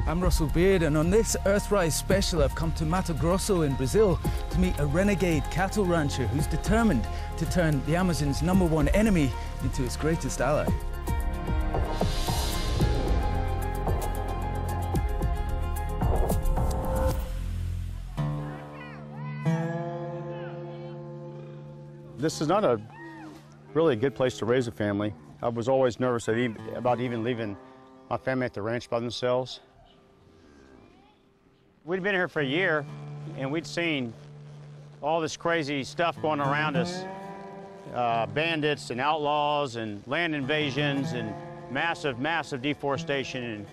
I'm Russel Beard, and on this Earthrise special I've come to Mato Grosso in Brazil to meet a renegade cattle rancher who's determined to turn the Amazon's #1 enemy into its greatest ally. This is not a really good place to raise a family. I was always nervous about even leaving my family at the ranch by themselves. We'd been here for a year, and we'd seen all this crazy stuff going around us. Bandits and outlaws and land invasions and massive deforestation and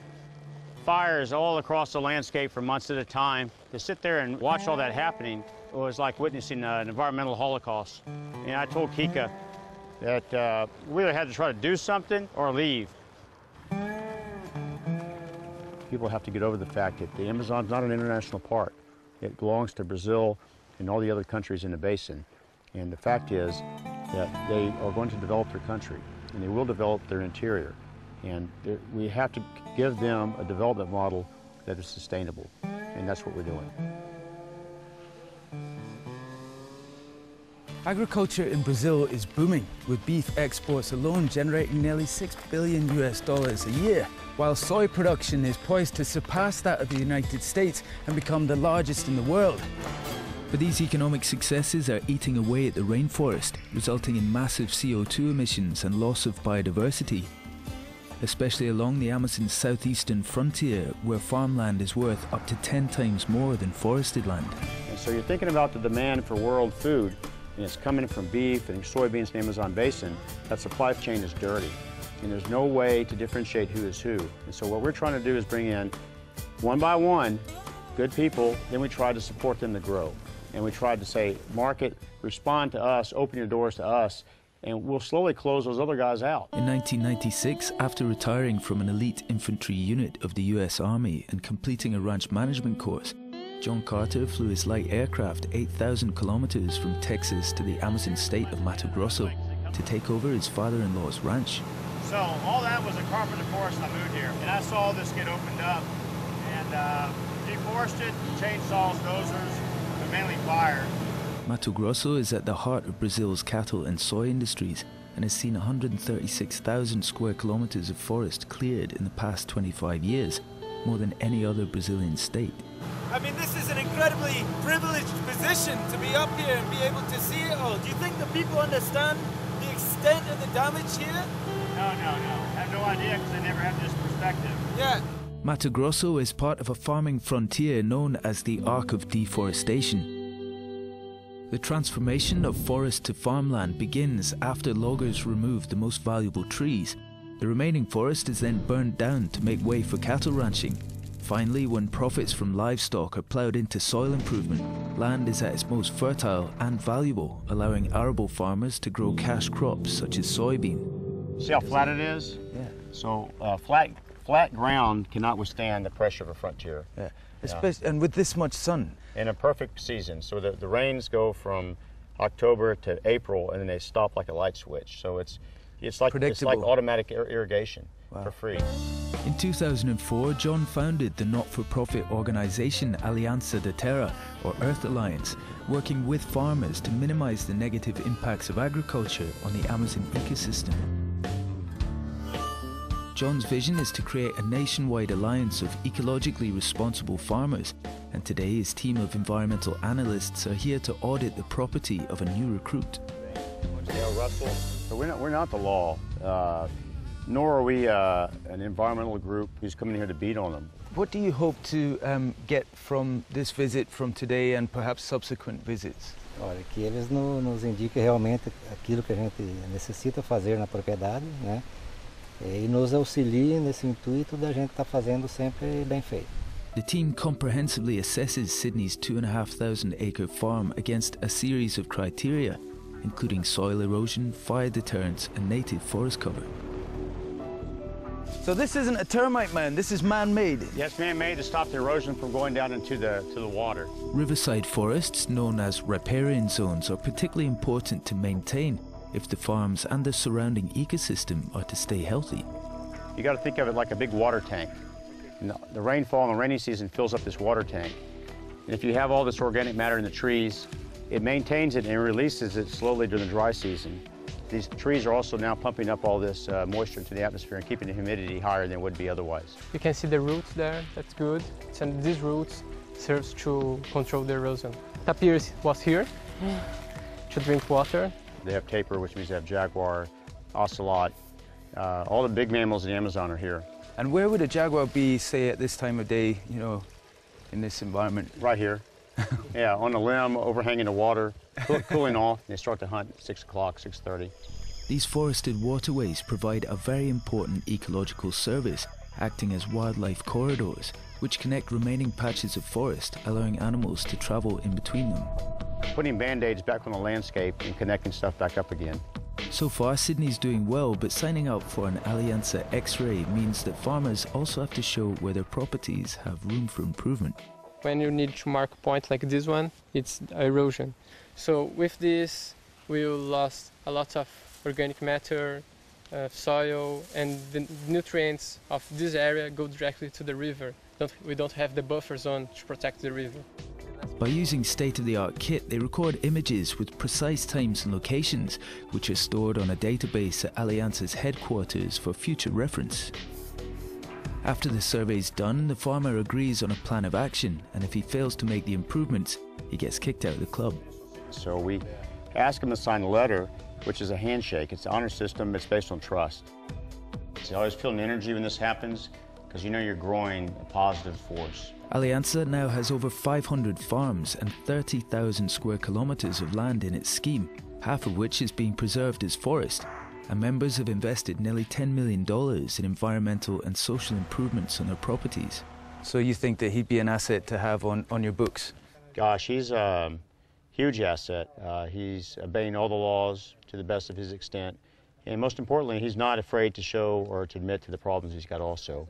fires all across the landscape for months at a time. To sit there and watch all that happening was like witnessing an environmental holocaust. And I told Kika that we either had to try to do something or leave. People have to get over the fact that the Amazon's not an international park. It belongs to Brazil and all the other countries in the basin. And the fact is that they are going to develop their country, and they will develop their interior. And we have to give them a development model that is sustainable, and that's what we're doing. Agriculture in Brazil is booming, with beef exports alone generating nearly $6 billion a year, while soy production is poised to surpass that of the United States and become the largest in the world. But these economic successes are eating away at the rainforest, resulting in massive CO2 emissions and loss of biodiversity, especially along the Amazon's southeastern frontier, where farmland is worth up to 10 times more than forested land. And so you're thinking about the demand for world food, and it's coming from beef and soybeans in the Amazon basin. That supply chain is dirty, and there's no way to differentiate who is who. And so what we're trying to do is bring in, one by one, good people, then we try to support them to grow. And we tried to say, market, respond to us, open your doors to us, and we'll slowly close those other guys out. In 1996, after retiring from an elite infantry unit of the US Army and completing a ranch management course, John Carter flew his light aircraft 8,000 kilometers from Texas to the Amazon state of Mato Grosso to take over his father-in-law's ranch. So all that was a carpeted forest when I moved here, and I saw this get opened up and deforested, chainsaws, dozers, but mainly fire. Mato Grosso is at the heart of Brazil's cattle and soy industries and has seen 136,000 square kilometers of forest cleared in the past 25 years, more than any other Brazilian state. I mean, this is an incredibly privileged position to be up here and be able to see it all. Do you think the people understand the extent of the damage here? No. I have no idea because they never have this perspective. Yeah. Mato Grosso is part of a farming frontier known as the Arc of Deforestation. The transformation of forest to farmland begins after loggers remove the most valuable trees. The remaining forest is then burned down to make way for cattle ranching. Finally, when profits from livestock are ploughed into soil improvement, land is at its most fertile and valuable, allowing arable farmers to grow cash crops such as soybean. See how flat it is? Yeah. So flat ground cannot withstand the pressure of a frontier. Yeah. Especially, and with this much sun. In a perfect season. So the rains go from October to April, and then they stop like a light switch. So it's like automatic irrigation. Wow. For free. In 2004, John founded the not-for-profit organization Aliança da Terra, or Earth Alliance, working with farmers to minimize the negative impacts of agriculture on the Amazon ecosystem. John's vision is to create a nationwide alliance of ecologically responsible farmers, and today his team of environmental analysts are here to audit the property of a new recruit. Russell. So we're not the law. Nor are we an environmental group who's coming here to beat on them. What do you hope to get from this visit, from today, and perhaps subsequent visits? Olha, que eles nos indiquem realmente aquilo que a gente necessita fazer na propriedade, né? E nos auxiliem nesse intuito da gente estar fazendo sempre bem feito. The team comprehensively assesses Sydney's 2,500-acre farm against a series of criteria, including soil erosion, fire deterrence, and native forest cover. So this isn't a termite mound, this is man-made? Yes, man-made to stop the erosion from going down into the water. Riverside forests, known as riparian zones, are particularly important to maintain if the farms and the surrounding ecosystem are to stay healthy. You got to think of it like a big water tank. And the rainfall in the rainy season fills up this water tank. And if you have all this organic matter in the trees, it maintains it and releases it slowly during the dry season. These trees are also now pumping up all this moisture into the atmosphere and keeping the humidity higher than it would be otherwise. You can see the roots there, that's good. And these roots serves to control the erosion. Tapir was here to drink water. They have tapir, which means they have jaguar, ocelot. All the big mammals in the Amazon are here. And where would a jaguar be, say, at this time of day, you know, in this environment? Right here. Yeah, on the limb, overhanging the water, cooling off. They start to hunt at 6 o'clock, 6:30. These forested waterways provide a very important ecological service, acting as wildlife corridors, which connect remaining patches of forest, allowing animals to travel in between them. Putting band-aids back on the landscape and connecting stuff back up again. So far, Sydney's doing well, but signing up for an Aliança X-ray means that farmers also have to show where their properties have room for improvement. When you need to mark a point like this one, it's erosion. So with this, we lost a lot of organic matter, soil, and the nutrients of this area go directly to the river. We don't have the buffer zone to protect the river. By using state-of-the-art kit, they record images with precise times and locations, which are stored on a database at Aliança's headquarters for future reference. After the survey's done, the farmer agrees on a plan of action, and if he fails to make the improvements, he gets kicked out of the club. So we ask him to sign a letter, which is a handshake. It's an honor system, it's based on trust. So I always feel an energy when this happens, because you know you're growing a positive force. Aliança now has over 500 farms and 30,000 square kilometers of land in its scheme, half of which is being preserved as forest, and members have invested nearly $10 million in environmental and social improvements on their properties. So you think that he'd be an asset to have on your books? Gosh, he's a huge asset. He's obeying all the laws to the best of his extent. And most importantly, he's not afraid to show or to admit to the problems he's got also.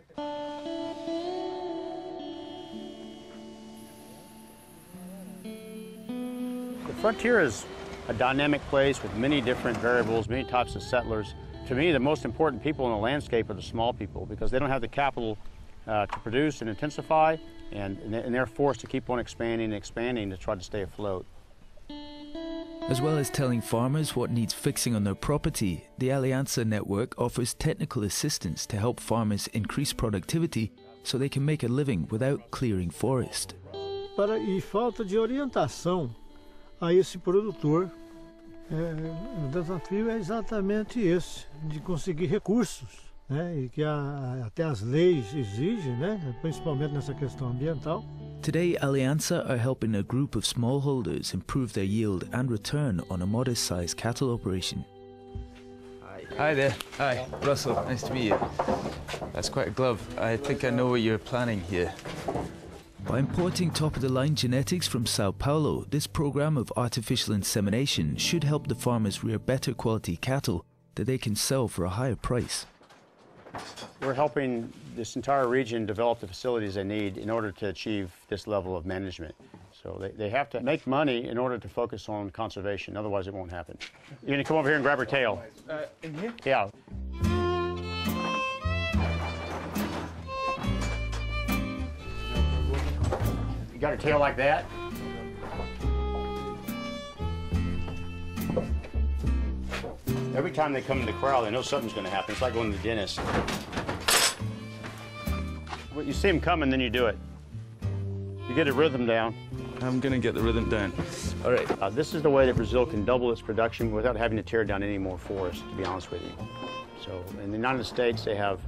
The frontier is a dynamic place with many different variables, many types of settlers. To me, the most important people in the landscape are the small people because they don't have the capital to produce and intensify, and they're forced to keep on expanding and expanding to try to stay afloat. As well as telling farmers what needs fixing on their property, the Aliança network offers technical assistance to help farmers increase productivity so they can make a living without clearing forest. E falta de orientação a esse produtor. O desafio é exatamente esse, de conseguir recursos, né? E que até as leis exigem, né? Principalmente nessa questão ambiental. Today, Aliança are helping a group of smallholders improve their yield and return on a modest-sized cattle operation. Hi there. Hi, Russell. Nice to meet you. That's quite a glove. I think I know what you're planning here. By importing top-of-the-line genetics from Sao Paulo, this program of artificial insemination should help the farmers rear better quality cattle that they can sell for a higher price. We're helping this entire region develop the facilities they need in order to achieve this level of management. So they have to make money in order to focus on conservation, otherwise it won't happen. You're gonna come over here and grab her tail. In here? Yeah. You got her tail like that? Every time they come in the corral, they know something's going to happen. It's like going to the dentist. You see them coming, then you do it. You get a rhythm down. I'm going to get the rhythm down. All right. This is the way that Brazil can double its production without having to tear down any more forest, to be honest with you. So in the United States, they have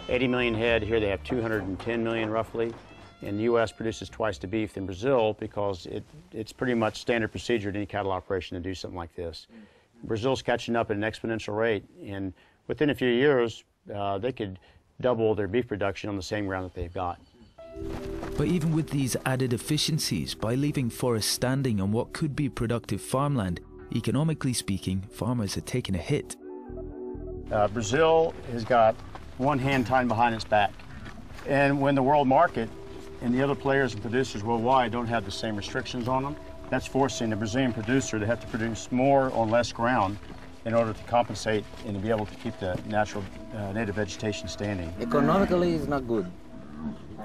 80 million head. Here they have 210 million, roughly. And the U.S. produces twice the beef than Brazil because it's pretty much standard procedure in any cattle operation to do something like this. Brazil's catching up at an exponential rate, and within a few years, they could double their beef production on the same ground that they've got. But even with these added efficiencies, by leaving forests standing on what could be productive farmland, economically speaking, farmers are taking a hit. Brazil has got one hand tied behind its back. And when the world market and the other players and producers worldwide don't have the same restrictions on them, that's forcing the Brazilian producer to have to produce more on less ground in order to compensate and to be able to keep the natural native vegetation standing. Economically, it's not good.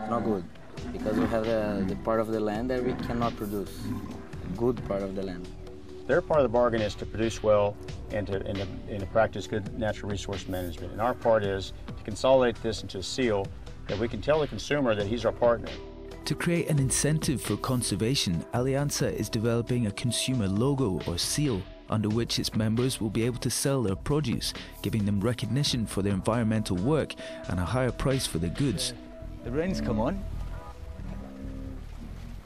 not good, because we have the part of the land that we cannot produce, good part of the land. Their part of the bargain is to produce well and to practice good natural resource management. And our part is to consolidate this into a seal that we can tell the consumer that he's our partner. To create an incentive for conservation, Aliança is developing a consumer logo or seal under which its members will be able to sell their produce, giving them recognition for their environmental work and a higher price for their goods. The rain's come on.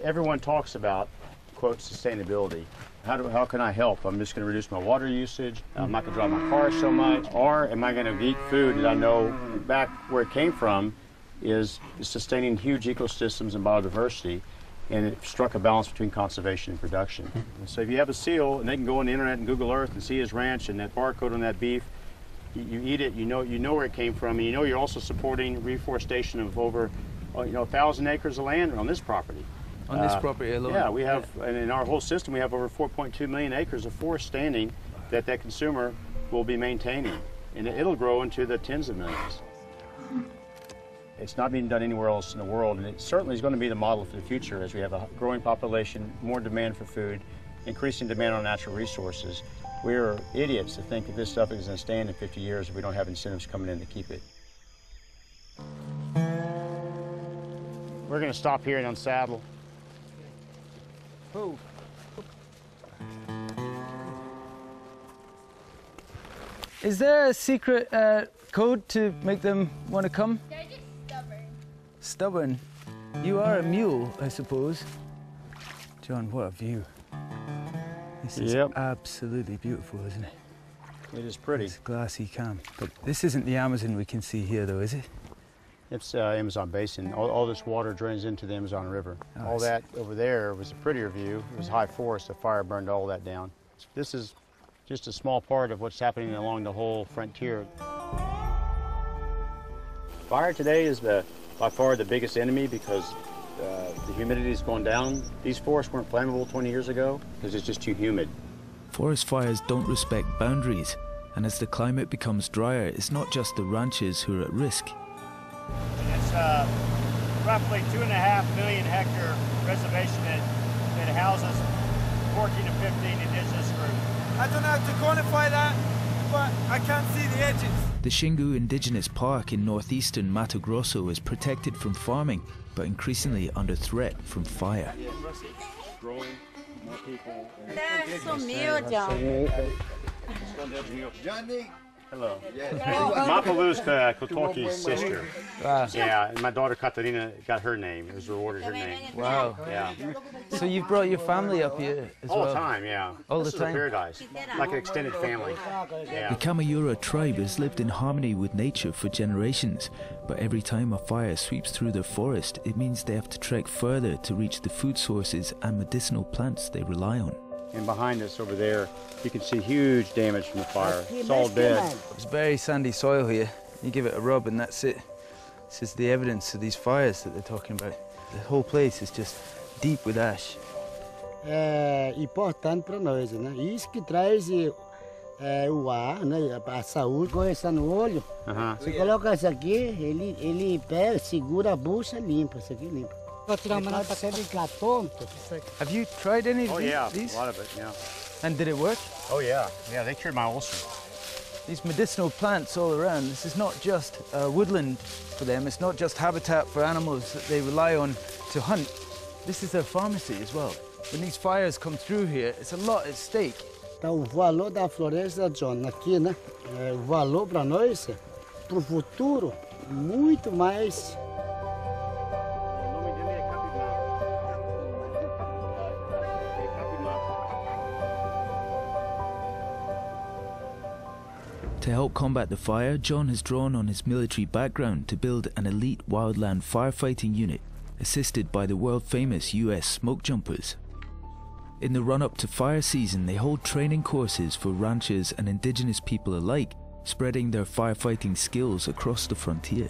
Everyone talks about, quote, sustainability. How can I help? I'm just going to reduce my water usage. I'm not going to drive my car so much. Or am I going to eat food that I know back where it came from is sustaining huge ecosystems and biodiversity, and it struck a balance between conservation and production. And so if you have a seal, and they can go on the internet and Google Earth and see his ranch and that barcode on that beef, you eat it, you know where it came from, and you know you're also supporting reforestation of over 1,000 acres of land on this property. On this property alone? Yeah, we have, and in our whole system, we have over 4.2 million acres of forest standing that consumer will be maintaining, and it'll grow into the tens of millions. It's not being done anywhere else in the world, and it certainly is going to be the model for the future as we have a growing population, more demand for food, increasing demand on natural resources. We're idiots to think that this stuff is going to stand in 50 years if we don't have incentives coming in to keep it. We're going to stop here and unsaddle. Oh. Is there a secret code to make them want to come? They're just stubborn. Stubborn? You are a mule, I suppose. John, what a view. This is absolutely beautiful, isn't it? It is pretty. It's glassy calm. But this isn't the Amazon we can see here, though, is it? It's Amazon Basin. All this water drains into the Amazon River. Oh, all that over there was a prettier view. It was high forest. The fire burned all that down. This is just a small part of what's happening along the whole frontier. Fire today is by far the biggest enemy because the humidity is going down. These forests weren't flammable 20 years ago because it's just too humid. Forest fires don't respect boundaries, and as the climate becomes drier, it's not just the ranchers who are at risk. It's roughly 2.5 million hectare reservation that houses 14 to 15 indigenous groups. I don't know how to quantify that, but I can't see the edges. The Xingu Indigenous Park in northeastern Mato Grosso is protected from farming, but increasingly under threat from fire. Growing, more people. Sumiu, John. Johnny. Hello. Mapalu's Kotoki's sister. Wow. Yeah, and my daughter Katarina got her name. It was rewarded her name. Wow. Yeah. So you've brought your family up here as well? All the time, yeah. All this the time? Is a paradise, like an extended family. Yeah. The Kamayura tribe has lived in harmony with nature for generations, but every time a fire sweeps through their forest, it means they have to trek further to reach the food sources and medicinal plants they rely on. And behind us over there, you can see huge damage from the fire. It's all dead. It's very sandy soil here. You give it a rub and that's it. This is the evidence of these fires that they're talking about. The whole place is just deep with ash. É importante para nós, né? Isso que traz o ar, né? A saúde. Começa no olho. Você coloca isso aqui, ele pega, segura a bucha, limpa. Isso aqui limpa. Have you tried any of these? Yeah, a lot of it, yeah. And did it work? Oh yeah, yeah, they cured my ulcer. These medicinal plants all around, this is not just woodland for them, it's not just habitat for animals that they rely on to hunt. This is their pharmacy as well. When these fires come through here, it's a lot at stake. Então, o valor da floresta, John, aqui, né? O valor para nós, para o futuro, muito mais. To help combat the fire, John has drawn on his military background to build an elite wildland firefighting unit, assisted by the world-famous US smoke jumpers. In the run-up to fire season, they hold training courses for ranchers and indigenous people alike, spreading their firefighting skills across the frontier.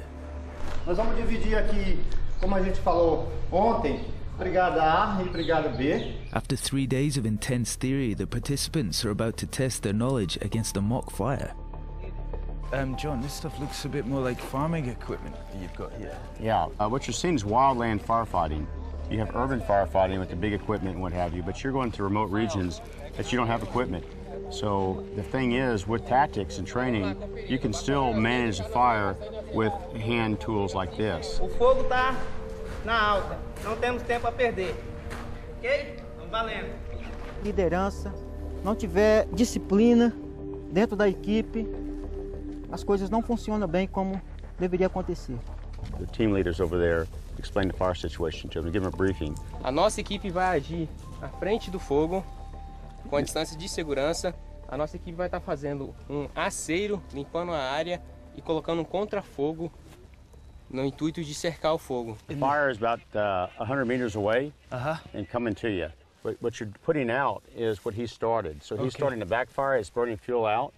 Nós vamos dividir aqui, como a gente falou ontem, Brigada A e Brigada B. After 3 days of intense theory, the participants are about to test their knowledge against a mock fire. John, this stuff looks a bit more like farming equipment that you've got here. Yeah, what you're seeing is wildland firefighting. You have urban firefighting with the big equipment and what have you, but you're going to remote regions that you don't have equipment. So the thing is, with tactics and training, you can still manage a fire with hand tools like this. O fogo tá na alta, não temos tempo a perder. Ok? Valendo. Liderança, não tiver disciplina dentro da equipe, as coisas não funcionam bem como deveria acontecer. The team leaders over there explain the fire situation to them, give them a briefing. A nossa equipe vai agir à frente do fogo, com a distância de segurança. A nossa equipe vai estar fazendo um aceiro, limpando a área e colocando um contra-fogo no intuito de cercar o fogo. The fire is about 100 meters away and coming to you. But what you're putting out is what he started. So he's starting the backfire, it's burning fuel out,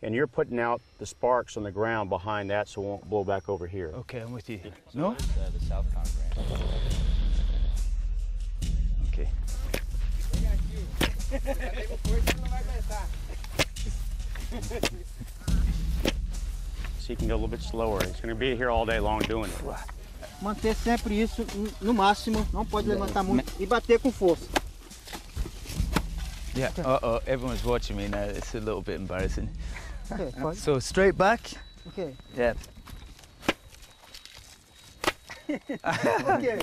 and you're putting out the sparks on the ground behind that so it won't blow back over here. Okay, I'm with you. No? The South Conference. Okay. So you can go a little bit slower. He's going to be here all day long doing it. Manter sempre isso no máximo, não pode levantar muito e bater com força. Yeah, everyone's watching me now. It's a little bit embarrassing. Okay, fine. So straight back. Okay. Yeah. Ok.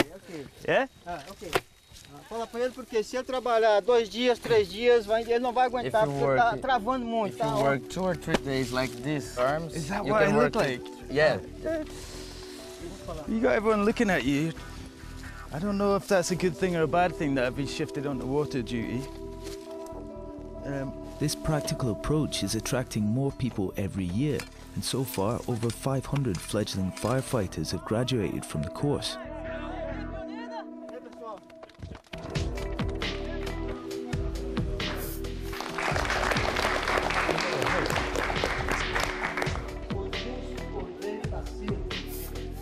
Yeah? Ok. Fala pra ele porque se ele trabalhar 2 dias, 3 dias, ele não vai aguentar porque ele tá travando muito. If you work 2 or 3 days like this, arms, Is that you what can I work look like? Yeah. You got everyone looking at you. I don't know if that's a good thing or a bad thing that I've been shifted onto water duty. This practical approach is attracting more people every year, and so far over 500 fledgling firefighters have graduated from the course.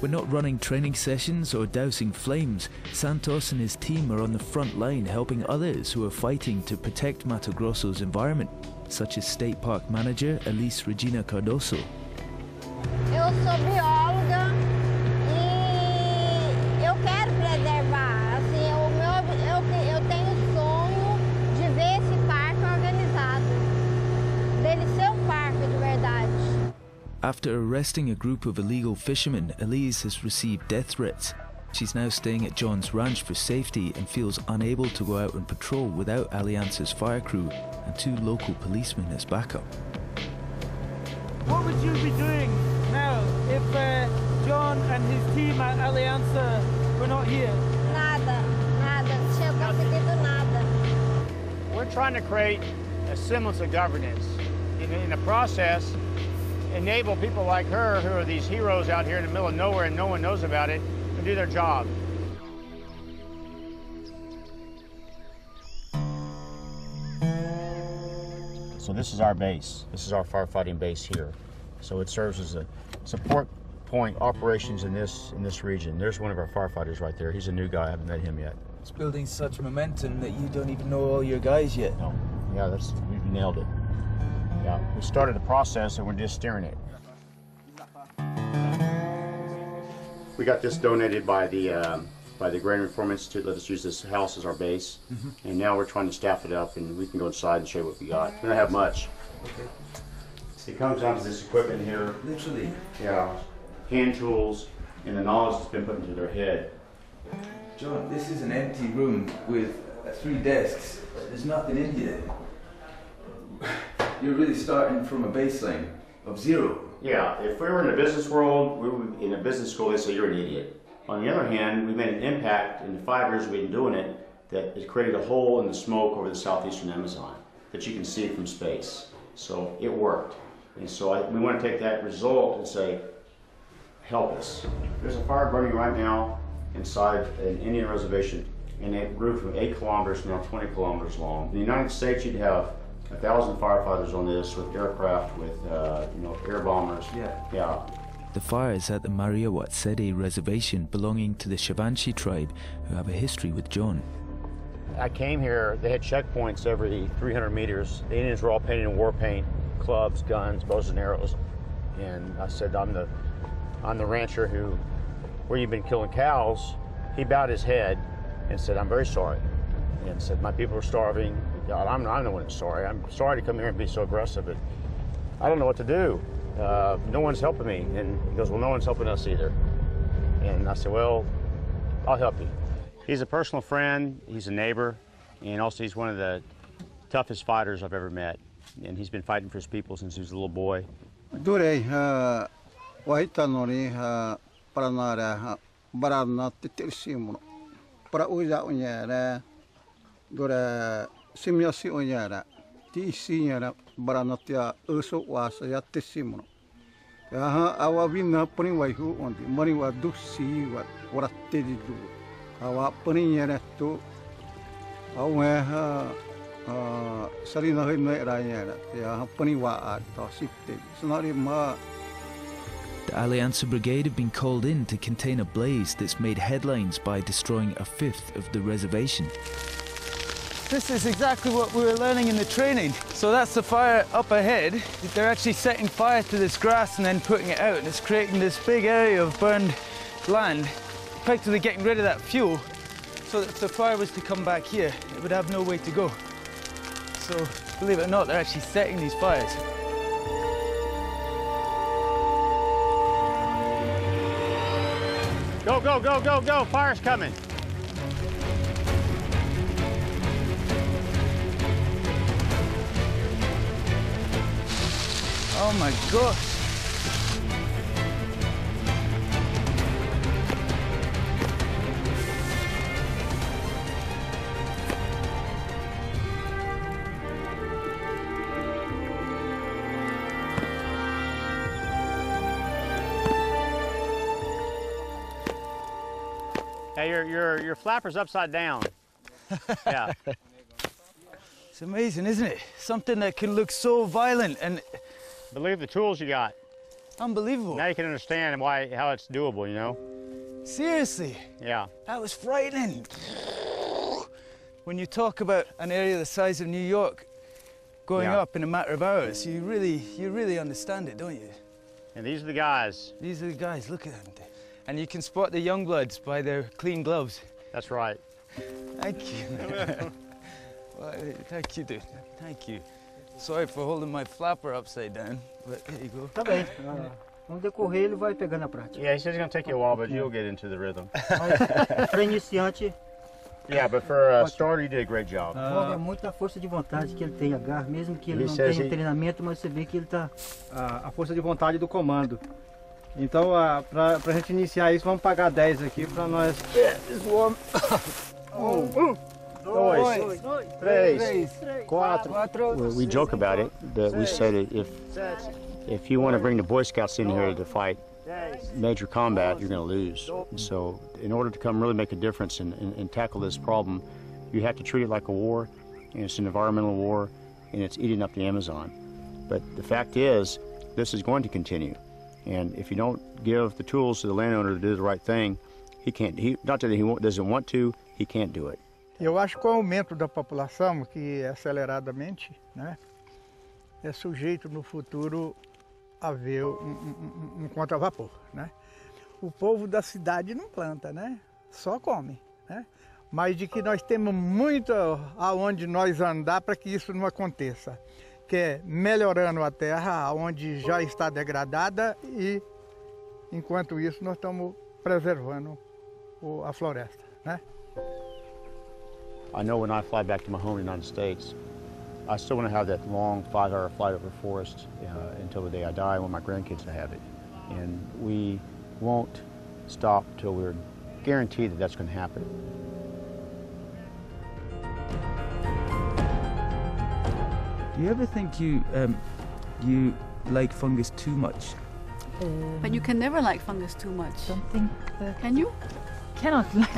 We're not running training sessions or dousing flames. Santos and his team are on the front line helping others who are fighting to protect Mato Grosso's environment, such as State Park Manager Elis Regina Cardoso. Eu sou bióloga e eu quero preservar. Assim, eu tenho o sonho de ver esse parque organizado, dele ser parque de verdade. After arresting a group of illegal fishermen, Elise has received death threats. She's now staying at John's ranch for safety and feels unable to go out and patrol without Aliança's fire crew and 2 local policemen as backup. What would you be doing now if John and his team at Aliança were not here? Nada, não tinha conseguido nada. We're trying to create a semblance of governance. In the process, enable people like her, who are these heroes out here in the middle of nowhere and no one knows about it, to do their job. So this is our base. This is our firefighting base here. So it serves as a support point operations in this region. There's one of our firefighters right there. He's a new guy. I haven't met him yet. It's building such momentum that you don't even know all your guys yet. No. Yeah, we've nailed it. Yeah, we started the process and we're just steering it. We got this donated by the Grain Reform Institute. Let us use this house as our base, and now we're trying to staff it up, and we can go inside and show you what we got. We don't have much. Okay. It comes down to this equipment here. Literally. Yeah, hand tools, and the knowledge that's been put into their head. John, this is an empty room with 3 desks. There's nothing in here. You're really starting from a baseline of 0. Yeah, if we were in the business world, we would, in a business school, they'd say you're an idiot. On the other hand, we made an impact in the 5 years we've been doing it that it created a hole in the smoke over the southeastern Amazon that you can see from space. So it worked. And so we want to take that result and say, help us. There's a fire burning right now inside an Indian reservation, and it grew from 8 kilometers now 20 kilometers long. In the United States, you'd have 1,000 firefighters on this with aircraft, with air bombers. Yeah. The fire is at the Maria Watsede reservation belonging to the Shavanshi tribe, who have a history with John. I came here, they had checkpoints every 300 meters. The Indians were all painted in war paint, clubs, guns, bows and arrows. And I said, I'm the rancher where you've been killing cows. He bowed his head and said, I'm very sorry. And said, my people are starving. God, I'm the one that's sorry. I'm sorry to come here and be so aggressive, but I don't know what to do. No one's helping me. And he goes, well, no one's helping us either. And I said, well, I'll help you. He's a personal friend, he's a neighbor, and also he's one of the toughest fighters I've ever met. And he's been fighting for his people since he was a little boy. Durei waitanori paranara barana titirsimuno. Para uja unyara dura simyasi unyara ti isinyara barana tia uso wasa ya tisimuno. Aha awabina puni waihu ondi mari wa dusi wa waratedi du. Awa puni nyara tu awa sarina hoi rayara ya puni wa ta sitte. Sonari ma. The Aliança Brigade have been called in to contain a blaze that's made headlines by destroying a fifth of the reservation. This is exactly what we were learning in the training. So that's the fire up ahead. They're actually setting fire to this grass and then putting it out, and it's creating this big area of burned land, effectively getting rid of that fuel, so that if the fire was to come back here, it would have no way to go. So, believe it or not, they're actually setting these fires. Go, go, go, go, go, fire's coming. Oh my gosh. Hey, your flapper's upside down. Yeah. It's amazing, isn't it? Something that can look so violent and... Believe the tools you got. Unbelievable. Now you can understand how it's doable, you know? Seriously? Yeah. That was frightening. When you talk about an area the size of New York going up in a matter of hours, you really understand it, don't you? And these are the guys. These are the guys, look at them. And you can spot the young bloods by their clean gloves. That's right. Thank you. Well, thank you, dude. Thank you. Sorry for holding my flapper upside down, but here you go. Tá bem. No decorrer ele vai pegando a prática. Yeah, he says it's going to take you a while, but you'll get into the rhythm. Para iniciante. Yeah, but for a starter, you did a great job. É muita força de vontade que ele tem, agarra, mesmo que ele não tenha treinamento, mas você vê que ele tá... A força de vontade do comando. Então, pra gente iniciar isso, vamos pagar 10 aqui pra nós. Dois, três, quatro. We joke about it, that we said if you want to bring the Boy Scouts in here to fight major combat, you're going to lose. So in order to come really make a difference and tackle this problem, you have to treat it like a war, and it's an environmental war, and it's eating up the Amazon. But the fact is, this is going to continue. And if you don't give the tools to the landowner to do the right thing, he can't. Not that he doesn't want to, he can't do it. Eu acho que o aumento da população, que é aceleradamente, né, é sujeito no futuro a haver um contra-vapor, né? O povo da cidade não planta, né? Só come, né? Mas de que nós temos muito aonde nós andar para que isso não aconteça. Que é melhorando a terra onde já está degradada e, enquanto isso, nós estamos preservando a floresta, né? I know when I fly back to my home in the United States, I still want to have that long 5-hour flight over forest until the day I die. I want my grandkids to have it. And we won't stop till we're guaranteed that that's going to happen. Do you ever think you like fungus too much? But you can never like fungus too much. Something that can you? Cannot like.